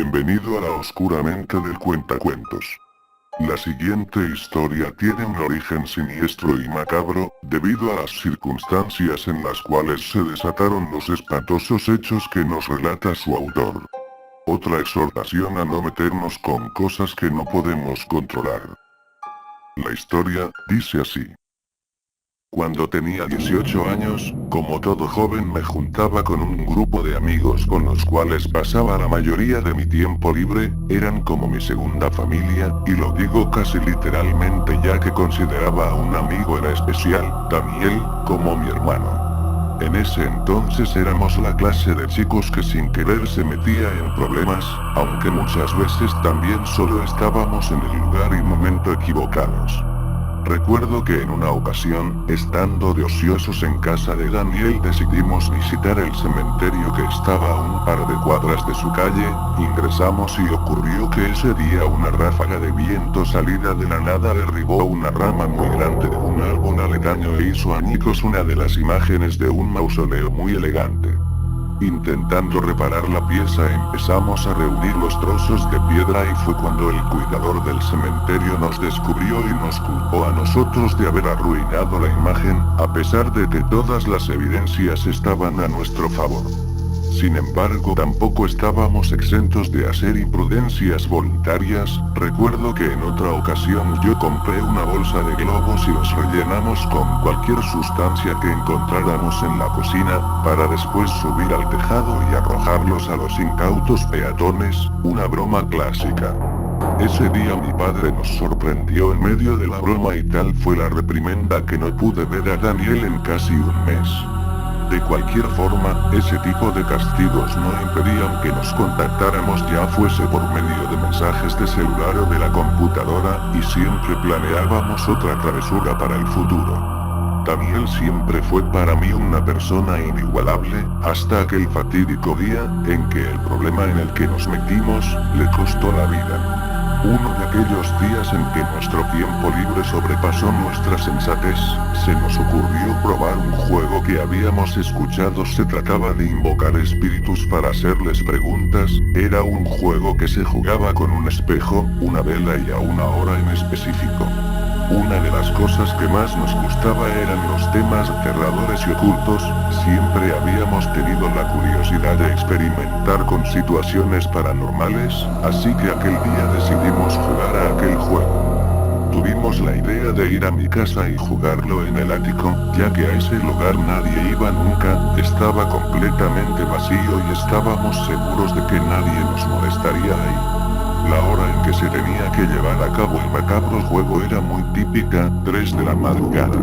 Bienvenido a la oscura mente del cuentacuentos. La siguiente historia tiene un origen siniestro y macabro, debido a las circunstancias en las cuales se desataron los espantosos hechos que nos relata su autor. Otra exhortación a no meternos con cosas que no podemos controlar. La historia dice así. Cuando tenía 18 años, como todo joven me juntaba con un grupo de amigos con los cuales pasaba la mayoría de mi tiempo libre, eran como mi segunda familia, y lo digo casi literalmente ya que consideraba a un amigo en especial, Daniel, como mi hermano. En ese entonces éramos la clase de chicos que sin querer se metía en problemas, aunque muchas veces también solo estábamos en el lugar y momento equivocados. Recuerdo que en una ocasión, estando de ociosos en casa de Daniel, decidimos visitar el cementerio que estaba a un par de cuadras de su calle. Ingresamos y ocurrió que ese día una ráfaga de viento salida de la nada derribó una rama muy grande de un árbol aledaño e hizo añicos una de las imágenes de un mausoleo muy elegante. Intentando reparar la pieza empezamos a reunir los trozos de piedra y fue cuando el cuidador del cementerio nos descubrió y nos culpó a nosotros de haber arruinado la imagen, a pesar de que todas las evidencias estaban a nuestro favor. Sin embargo, tampoco estábamos exentos de hacer imprudencias voluntarias. Recuerdo que en otra ocasión yo compré una bolsa de globos y los rellenamos con cualquier sustancia que encontráramos en la cocina, para después subir al tejado y arrojarlos a los incautos peatones, una broma clásica. Ese día mi padre nos sorprendió en medio de la broma y tal fue la reprimenda que no pude ver a Daniel en casi un mes. De cualquier forma, ese tipo de castigos no impedían que nos contactáramos ya fuese por medio de mensajes de celular o de la computadora, y siempre planeábamos otra travesura para el futuro. Daniel siempre fue para mí una persona inigualable, hasta aquel fatídico día, en que el problema en el que nos metimos, le costó la vida. Uno de aquellos días en que nuestro tiempo libre sobrepasó nuestra sensatez, se nos ocurrió probar un juego que habíamos escuchado. Se trataba de invocar espíritus para hacerles preguntas. Era un juego que se jugaba con un espejo, una vela y a una hora en específico. Una de las cosas que más nos gustaba eran los temas aterradores y ocultos. Siempre habíamos tenido la curiosidad de experimentar con situaciones paranormales, así que aquel día decidimos jugar a aquel juego. Tuvimos la idea de ir a mi casa y jugarlo en el ático, ya que a ese lugar nadie iba nunca, estaba completamente vacío y estábamos seguros de que nadie nos molestaría ahí. La hora en que se tenía que llevar a cabo el macabro juego era muy típica, 3 de la madrugada.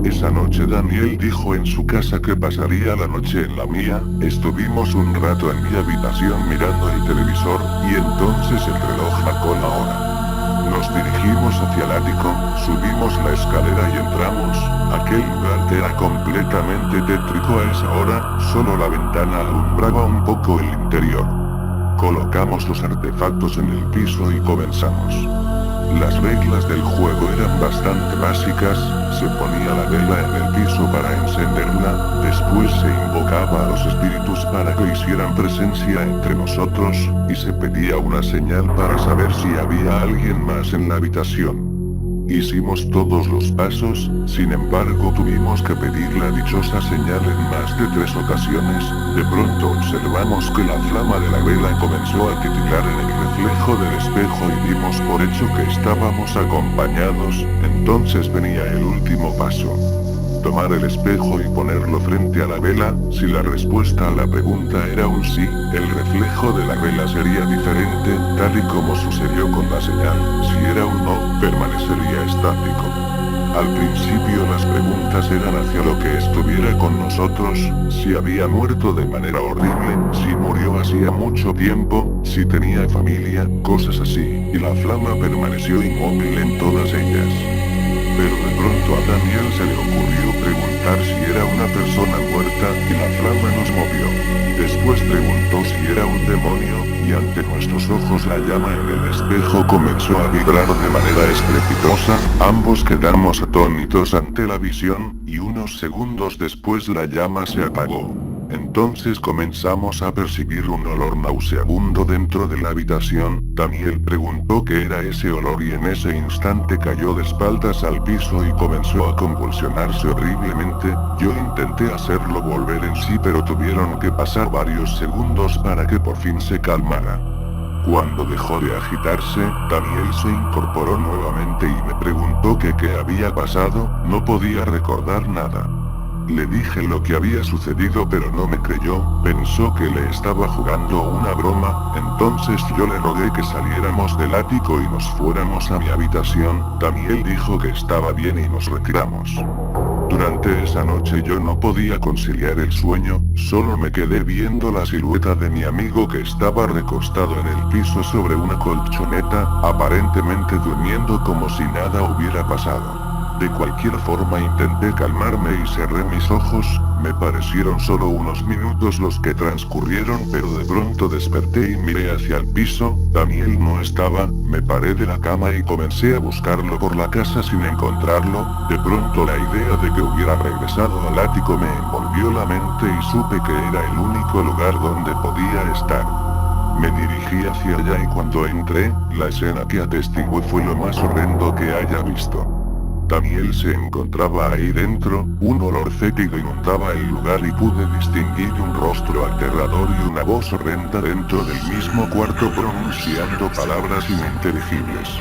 Esa noche Daniel dijo en su casa que pasaría la noche en la mía. Estuvimos un rato en mi habitación mirando el televisor, y entonces el reloj marcó la hora. Nos dirigimos hacia el ático, subimos la escalera y entramos. Aquel lugar era completamente tétrico a esa hora, solo la ventana alumbraba un poco el interior. Colocamos los artefactos en el piso y comenzamos. Las reglas del juego eran bastante básicas. Se ponía la vela en el piso para encenderla, después se invocaba a los espíritus para que hicieran presencia entre nosotros, y se pedía una señal para saber si había alguien más en la habitación. Hicimos todos los pasos, sin embargo tuvimos que pedir la dichosa señal en más de 3 ocasiones. De pronto observamos que la flama de la vela comenzó a titilar en el reflejo del espejo y dimos por hecho que estábamos acompañados. Entonces venía el último paso. Tomar el espejo y ponerlo frente a la vela. Si la respuesta a la pregunta era un sí, el reflejo de la vela sería diferente, tal y como sucedió con la señal. Si era un no, permanecería estático. Al principio las preguntas eran hacia lo que estuviera con nosotros, si había muerto de manera horrible, si murió hacía mucho tiempo, si tenía familia, cosas así, y la flama permaneció inmóvil en todas ellas. Pero de pronto a Daniel se le ocurrió preguntar si era una persona muerta, y la flama nos movió. Después preguntó si era un demonio, y ante nuestros ojos la llama en el espejo comenzó a vibrar de manera estrepitosa. Ambos quedamos atónitos ante la visión, y unos segundos después la llama se apagó. Entonces comenzamos a percibir un olor nauseabundo dentro de la habitación. Daniel preguntó qué era ese olor y en ese instante cayó de espaldas al piso y comenzó a convulsionarse horriblemente. Yo intenté hacerlo volver en sí, pero tuvieron que pasar varios segundos para que por fin se calmara. Cuando dejó de agitarse, Daniel se incorporó nuevamente y me preguntó que qué había pasado. No podía recordar nada. Le dije lo que había sucedido, pero no me creyó, pensó que le estaba jugando una broma. Entonces yo le rogué que saliéramos del ático y nos fuéramos a mi habitación. Daniel dijo que estaba bien y nos retiramos. Durante esa noche yo no podía conciliar el sueño, solo me quedé viendo la silueta de mi amigo que estaba recostado en el piso sobre una colchoneta, aparentemente durmiendo como si nada hubiera pasado. De cualquier forma intenté calmarme y cerré mis ojos. Me parecieron solo unos minutos los que transcurrieron, pero de pronto desperté y miré hacia el piso. Daniel no estaba. Me paré de la cama y comencé a buscarlo por la casa sin encontrarlo. De pronto la idea de que hubiera regresado al ático me envolvió la mente y supe que era el único lugar donde podía estar. Me dirigí hacia allá y cuando entré, la escena que atestigué fue lo más horrendo que haya visto. Daniel se encontraba ahí dentro, un olor fétido inundaba el lugar y pude distinguir un rostro aterrador y una voz horrenda dentro del mismo cuarto pronunciando palabras ininteligibles.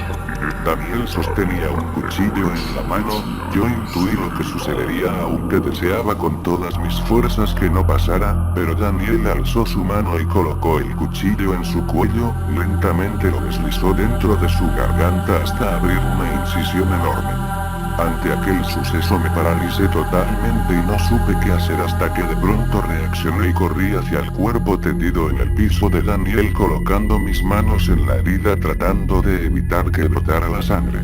Daniel sostenía un cuchillo en la mano. Yo intuí lo que sucedería, aunque deseaba con todas mis fuerzas que no pasara, pero Daniel alzó su mano y colocó el cuchillo en su cuello, lentamente lo deslizó dentro de su garganta hasta abrir una incisión enorme. Ante aquel suceso me paralicé totalmente y no supe qué hacer hasta que de pronto reaccioné y corrí hacia el cuerpo tendido en el piso de Daniel colocando mis manos en la herida tratando de evitar que brotara la sangre.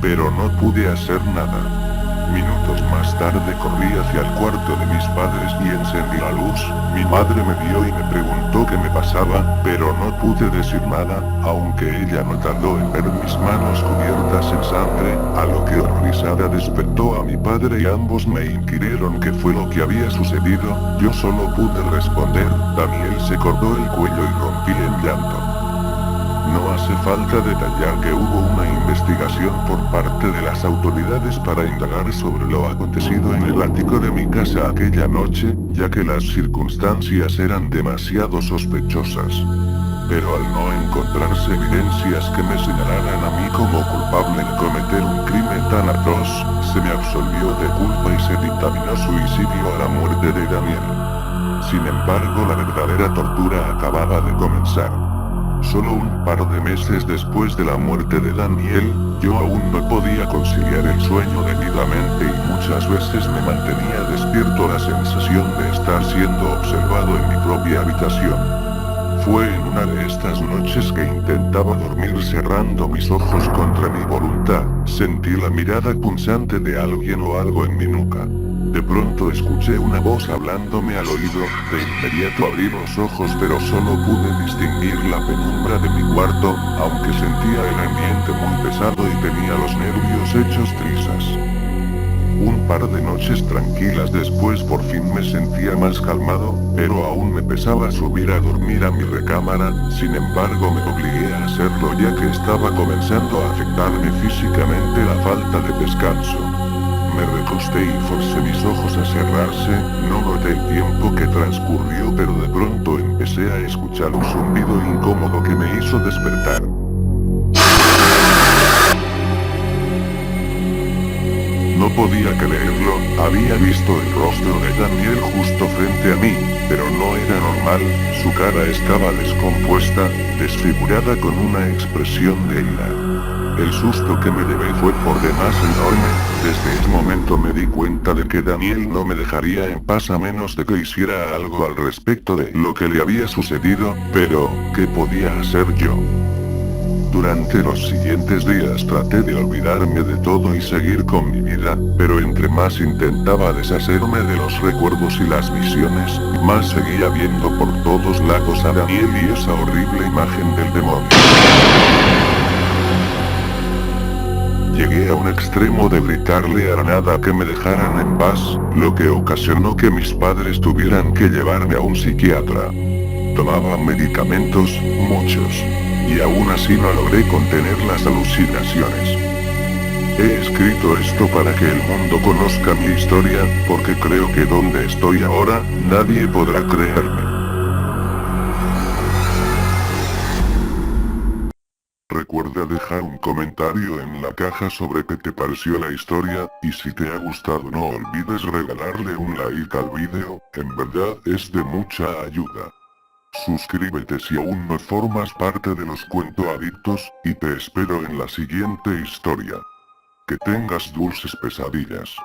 Pero no pude hacer nada. Minutos más tarde corrí hacia el cuarto de mis padres y encendí la luz. Mi madre me vio y me preguntó qué me pasaba, pero no pude decir nada, aunque ella no tardó en ver mis manos cubiertas en sangre, a lo que horrorizada despertó a mi padre y ambos me inquirieron qué fue lo que había sucedido. Yo solo pude responder. Daniel se cortó el cuello y rompí en llanto. No hace falta detallar que hubo una investigación por parte de las autoridades para indagar sobre lo acontecido en el ático de mi casa aquella noche, ya que las circunstancias eran demasiado sospechosas. Pero al no encontrarse evidencias que me señalaran a mí como culpable de cometer un crimen tan atroz, se me absolvió de culpa y se dictaminó suicidio a la muerte de Daniel. Sin embargo, la verdadera tortura acababa de comenzar. Solo un par de meses después de la muerte de Daniel, yo aún no podía conciliar el sueño debidamente y muchas veces me mantenía despierto la sensación de estar siendo observado en mi propia habitación. Fue en una de estas noches que intentaba dormir cerrando mis ojos contra mi voluntad, sentí la mirada punzante de alguien o algo en mi nuca. De pronto escuché una voz hablándome al oído, de inmediato abrí los ojos pero solo pude distinguir la penumbra de mi cuarto, aunque sentía el ambiente muy pesado y tenía los nervios hechos trizas. Un par de noches tranquilas después por fin me sentía más calmado, pero aún me pesaba subir a dormir a mi recámara. Sin embargo me obligué a hacerlo ya que estaba comenzando a afectarme físicamente la falta de descanso. Me recosté y forcé mis ojos a cerrarse. No noté el tiempo que transcurrió, pero de pronto empecé a escuchar un zumbido incómodo que me hizo despertar. No podía creerlo, había visto el rostro de Daniel justo frente a mí, pero no era normal, su cara estaba descompuesta, desfigurada con una expresión de ira. El susto que me llevé fue por demás enorme. Desde ese momento me di cuenta de que Daniel no me dejaría en paz a menos de que hiciera algo al respecto de lo que le había sucedido, pero, ¿qué podía hacer yo? Durante los siguientes días traté de olvidarme de todo y seguir con mi vida, pero entre más intentaba deshacerme de los recuerdos y las visiones, más seguía viendo por todos lados a Daniel y esa horrible imagen del demonio. llegué a un extremo de gritarle a la nada que me dejaran en paz, lo que ocasionó que mis padres tuvieran que llevarme a un psiquiatra. Tomaba medicamentos, muchos. Y aún así no logré contener las alucinaciones. He escrito esto para que el mundo conozca mi historia, porque creo que donde estoy ahora, nadie podrá creerme. Recuerda dejar un comentario en la caja sobre qué te pareció la historia, y si te ha gustado no olvides regalarle un like al video, en verdad es de mucha ayuda. Suscríbete si aún no formas parte de los cuentoadictos, y te espero en la siguiente historia. Que tengas dulces pesadillas.